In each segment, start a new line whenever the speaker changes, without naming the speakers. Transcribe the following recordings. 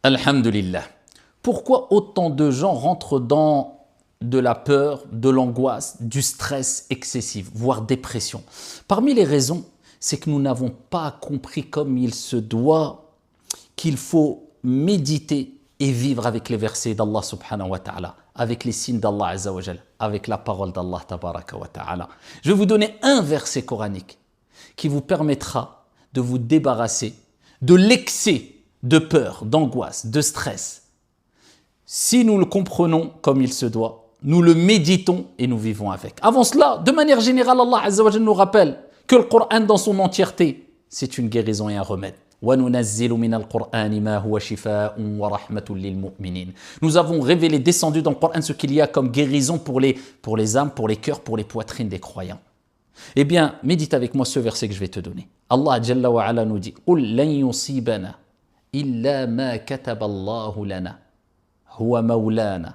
Alhamdulillah. Pourquoi autant de gens rentrent dans de la peur, de l'angoisse, du stress excessif, voire dépression? Parmi les raisons, c'est que nous n'avons pas compris comme il se doit qu'il faut méditer et vivre avec les versets d'Allah subhanahu wa ta'ala, avec les signes d'Allah azza wa jal, avec la parole d'Allah tabaraka wa ta'ala. Je vais vous donner un verset coranique qui vous permettra de vous débarrasser de l'excès de peur, d'angoisse, de stress. Si nous le comprenons comme il se doit, nous le méditons et nous vivons avec. Avant cela, de manière générale, Allah azza wa jal nous rappelle que le Coran dans son entièreté, c'est une guérison et un remède. Nous avons révélé, descendu dans le Coran ce qu'il y a comme guérison pour les âmes, pour les cœurs, pour les poitrines des croyants. Eh bien, médite avec moi ce verset que je vais te donner. Allah Jalla wa Ala nous dit قُلْ لَنْ يُصِيبَنَا إِلَّا مَا كَتَبَ اللَّهُ لَنَا هُوَ مَوْلَانَا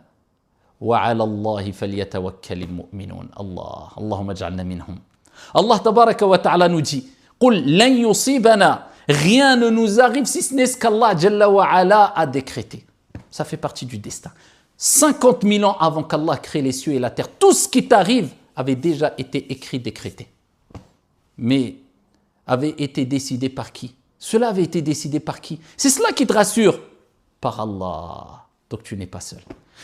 وَعَلَى اللَّهِ فَلْيَتَوَكَّلِ الْمُؤْمِنُونَ Allah, Allahumma ij'alna minhum. Allah tabaraka wa ta'ala nous dit قُلْ لَنْ يُصِيبَنَا Rien ne nous arrive si ce n'est ce qu'Allah Jalla wa Ala a décrété. Ça fait partie du destin. 50 000 ans avant qu'Allah crée les cieux et la terre, tout ce qui t'arrive avait déjà été écrit, décrété. Mais avait été décidé par qui? Cela avait été décidé par qui? C'est cela qui te rassure. Par Allah. Donc tu n'es pas seul.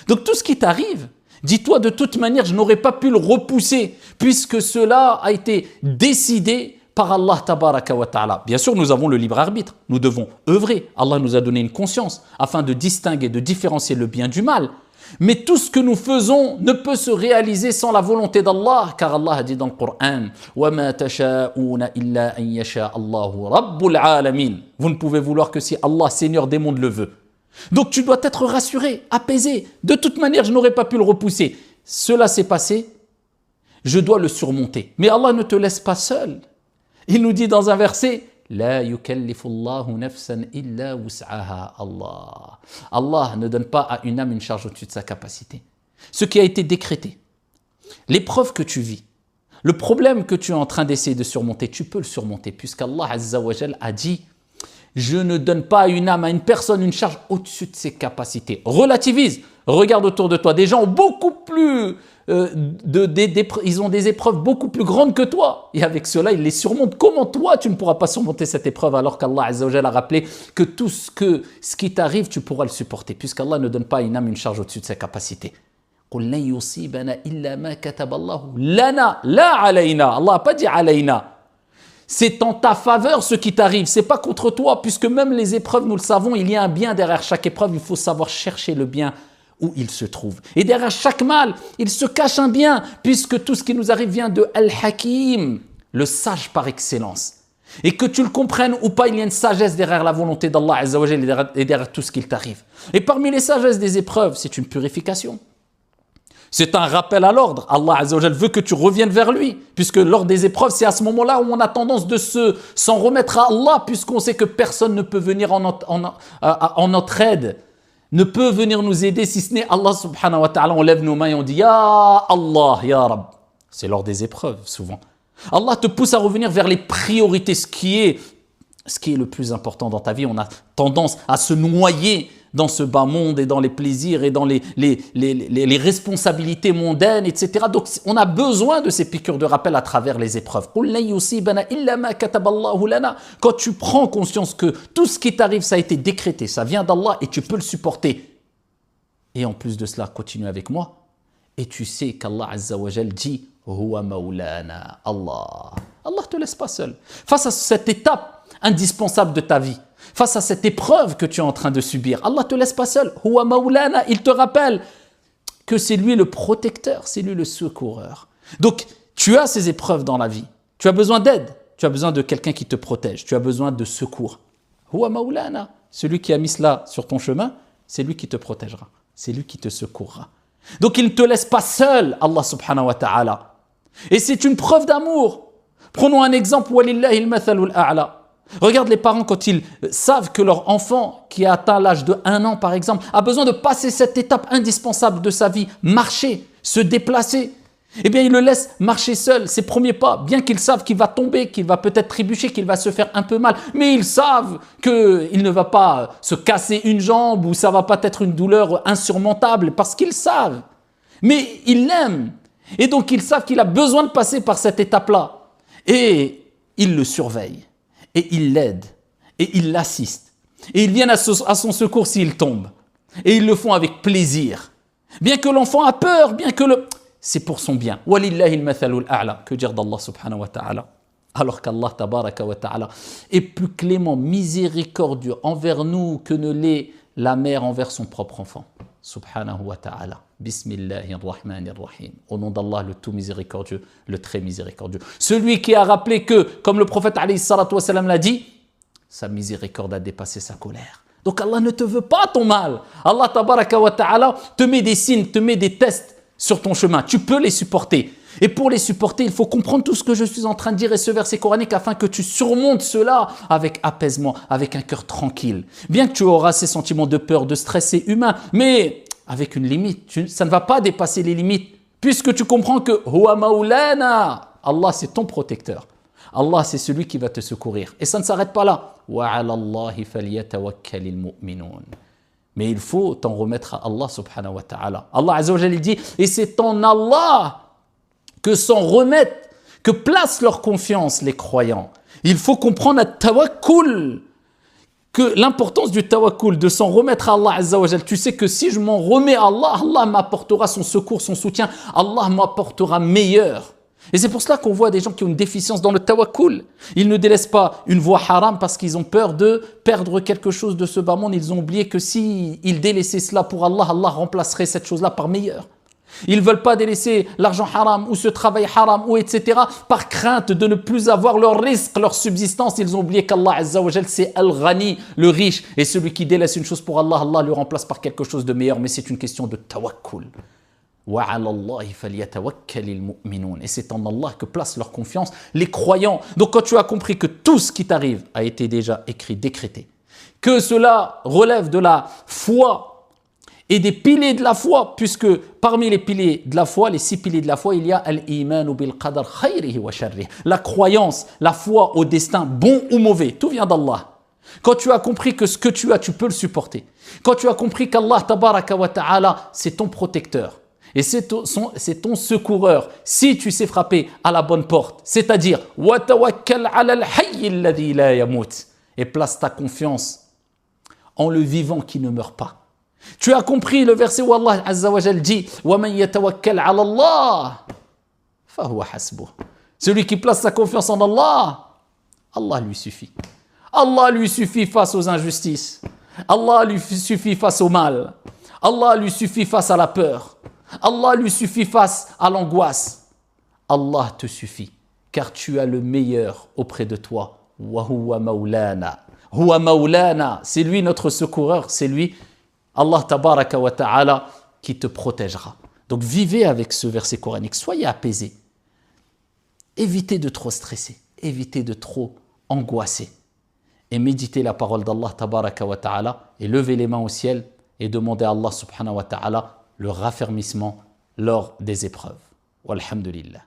Donc tout ce qui t'arrive, dis-toi de toute manière, je n'aurais pas pu le repousser puisque cela a été décidé par Allah tabaraka wa ta'ala. Bien sûr, nous avons le libre arbitre. Nous devons œuvrer. Allah nous a donné une conscience afin de distinguer, de différencier le bien du mal. Mais tout ce que nous faisons ne peut se réaliser sans la volonté d'Allah, car Allah a dit dans le Coran وَمَا تَشَاءُونَ إِلَّا أَن يَشَاءَ اللَّهُ رَبُّ الْعَالَمِينَ. Vous ne pouvez vouloir que si Allah, Seigneur des mondes, le veut. Donc tu dois être rassuré, apaisé. De toute manière, je n'aurais pas pu le repousser. Cela s'est passé, je dois le surmonter. Mais Allah ne te laisse pas seul. Il nous dit dans un verset La yukallifu Allahu nafsan illa wus'aha. Allah ne donne pas à une âme une charge au-dessus de sa capacité. Ce qui a été décrété, l'épreuve que tu vis, le problème que tu es en train d'essayer de surmonter, tu peux le surmonter puisqu'Allah Azza wa Jal a dit je ne donne pas à une âme, à une personne une charge au-dessus de ses capacités. Relativise, regarde autour de toi, des gens ont beaucoup plus ils ont des épreuves beaucoup plus grandes que toi et avec cela ils les surmontent. Comment toi tu ne pourras pas surmonter cette épreuve alors qu'Allah Azza wa Jalla a rappelé que tout ce qui t'arrive tu pourras le supporter puisqu'Allah ne donne pas à une âme une charge au-dessus de sa capacité. قُلْ لَنْ يُصِيبَنَا إِلَّا مَا كَتَبَ اللَّهُ لَنَا لَا عَلَيْنَا. Allah n'a pas dit عَلَيْنَا. C'est en ta faveur ce qui t'arrive, c'est pas contre toi puisque même les épreuves nous le savons, il y a un bien derrière chaque épreuve, il faut savoir chercher le bien où il se trouve. Et derrière chaque mal, il se cache un bien, puisque tout ce qui nous arrive vient de Al-Hakim, le sage par excellence. Et que tu le comprennes ou pas, il y a une sagesse derrière la volonté d'Allah Azza wa Jalla et derrière tout ce qu'il t'arrive. Et parmi les sagesses des épreuves, c'est une purification. C'est un rappel à l'ordre. Allah Azza wa Jalla veut que tu reviennes vers lui, puisque lors des épreuves, c'est à ce moment-là où on a tendance de s'en remettre à Allah, puisqu'on sait que personne ne peut venir en notre aide, ne peut venir nous aider si ce n'est Allah subhanahu wa ta'ala. On lève nos mains et on dit Ya Allah, Ya Rab. C'est lors des épreuves souvent. Allah te pousse à revenir vers les priorités, ce qui est le plus important dans ta vie. On a tendance à se noyer dans ce bas monde et dans les plaisirs et dans les responsabilités mondaines, etc. Donc on a besoin de ces piqûres de rappel à travers les épreuves. Quand tu prends conscience que tout ce qui t'arrive, ça a été décrété, ça vient d'Allah et tu peux le supporter. Et en plus de cela, continue avec moi. Et tu sais qu'Allah Azza wa Jal dit Huwa Maulana. Allah ne te laisse pas seul. Face à cette étape indispensable de ta vie, face à cette épreuve que tu es en train de subir, Allah ne te laisse pas seul. Huwa Maulana, il te rappelle que c'est lui le protecteur, c'est lui le secoureur. Donc, tu as ces épreuves dans la vie. Tu as besoin d'aide, tu as besoin de quelqu'un qui te protège, tu as besoin de secours. Huwa Maulana, celui qui a mis cela sur ton chemin, c'est lui qui te protégera, c'est lui qui te secourra. Donc, il ne te laisse pas seul, Allah subhanahu wa ta'ala. Et c'est une preuve d'amour. Prenons un exemple, walillahi al-mathalul a'la. Regarde les parents quand ils savent que leur enfant qui a atteint l'âge de 1 an par exemple a besoin de passer cette étape indispensable de sa vie, marcher, se déplacer. eh bien, ils le laissent marcher seul, ses premiers pas, bien qu'ils savent qu'il va tomber, qu'il va peut-être trébucher, qu'il va se faire un peu mal, mais ils savent qu'il ne va pas se casser une jambe ou ça va pas être une douleur insurmontable parce qu'ils savent. Mais ils l'aiment. Et donc, ils savent qu'il a besoin de passer par cette étape-là. Et ils le surveillent. Et ils l'aident. Et ils l'assistent. Et ils viennent à son secours s'il tombe. Et ils le font avec plaisir. Bien que l'enfant a peur, bien que c'est pour son bien. Walillahi al-mathalul a'la. Que dire d'Allah subhanahu wa ta'ala. Alors qu'Allah tabaraka wa ta'ala est plus clément, miséricordieux envers nous que ne l'est la mère envers son propre enfant. Subhanahu wa ta'ala. Bismillahirrahmanirrahim. Au nom d'Allah, le tout miséricordieux, le très miséricordieux. Celui qui a rappelé que, comme le prophète alayhi salatu wa salam l'a dit, sa miséricorde a dépassé sa colère. Donc Allah ne te veut pas ton mal. Allah tabaraka wa ta'ala te met des signes, te met des tests sur ton chemin. Tu peux les supporter. Et pour les supporter, il faut comprendre tout ce que je suis en train de dire et ce verset coranique afin que tu surmontes cela avec apaisement, avec un cœur tranquille. Bien que tu auras ces sentiments de peur, de stress, c'est humain, mais avec une limite. Ça ne va pas dépasser les limites puisque tu comprends que Huwa Maulana, Allah c'est ton protecteur. Allah c'est celui qui va te secourir. Et ça ne s'arrête pas là. Wa 'ala Allahi falyatawakkalil mu'minun. Mais il faut t'en remettre à Allah subhanahu wa ta'ala. Allah azza wa jalla dit, et c'est en Allah que s'en remettent, que placent leur confiance les croyants. Il faut comprendre le tawakkul, que l'importance du tawakkul, de s'en remettre à Allah azza wa jalla. Tu sais que si je m'en remets à Allah, Allah m'apportera son secours, son soutien, Allah m'apportera meilleur. Et c'est pour cela qu'on voit des gens qui ont une déficience dans le tawakkul. Ils ne délaissent pas une voie haram parce qu'ils ont peur de perdre quelque chose de ce bas monde. Ils ont oublié que s'ils délaissaient cela pour Allah, Allah remplacerait cette chose-là par meilleur. Ils ne veulent pas délaisser l'argent haram ou ce travail haram ou etc. par crainte de ne plus avoir leur risque, leur subsistance. Ils ont oublié qu'Allah azza wa jal c'est Al-Ghani, le riche. Et celui qui délaisse une chose pour Allah, Allah le remplace par quelque chose de meilleur. Mais c'est une question de tawakkul. Et c'est en Allah que placent leur confiance les croyants. Donc quand tu as compris que tout ce qui t'arrive a été déjà écrit, décrété, que cela relève de la foi et des piliers de la foi, puisque parmi les piliers de la foi, les 6 piliers de la foi, il y a al-imanu bil qadar khayrihi wa sharrihi, la croyance, la foi au destin bon ou mauvais, tout vient d'Allah. Quand tu as compris que ce que tu as, tu peux le supporter. Quand tu as compris qu'Allah tabaraka wa ta'ala, c'est ton protecteur. Et c'est ton secoureur si tu sais frapper à la bonne porte. C'est-à-dire, et place ta confiance en le vivant qui ne meurt pas. Tu as compris le verset où Allah Azza wa Jal dit celui qui place sa confiance en Allah, Allah lui suffit. Allah lui suffit face aux injustices. Allah lui suffit face au mal. Allah lui suffit face à la peur. Allah lui suffit face à l'angoisse. Allah te suffit, car tu as le meilleur auprès de toi. Wa huwa maulana. Huwa maulana, c'est lui notre secoureur, c'est lui, Allah tabaraka wa ta'ala, qui te protégera. Donc vivez avec ce verset coranique, soyez apaisés. Évitez de trop stresser, évitez de trop angoisser. Et méditez la parole d'Allah tabaraka wa ta'ala et levez les mains au ciel et demandez à Allah subhanahu wa ta'ala le raffermissement lors des épreuves. Walhamdulillah.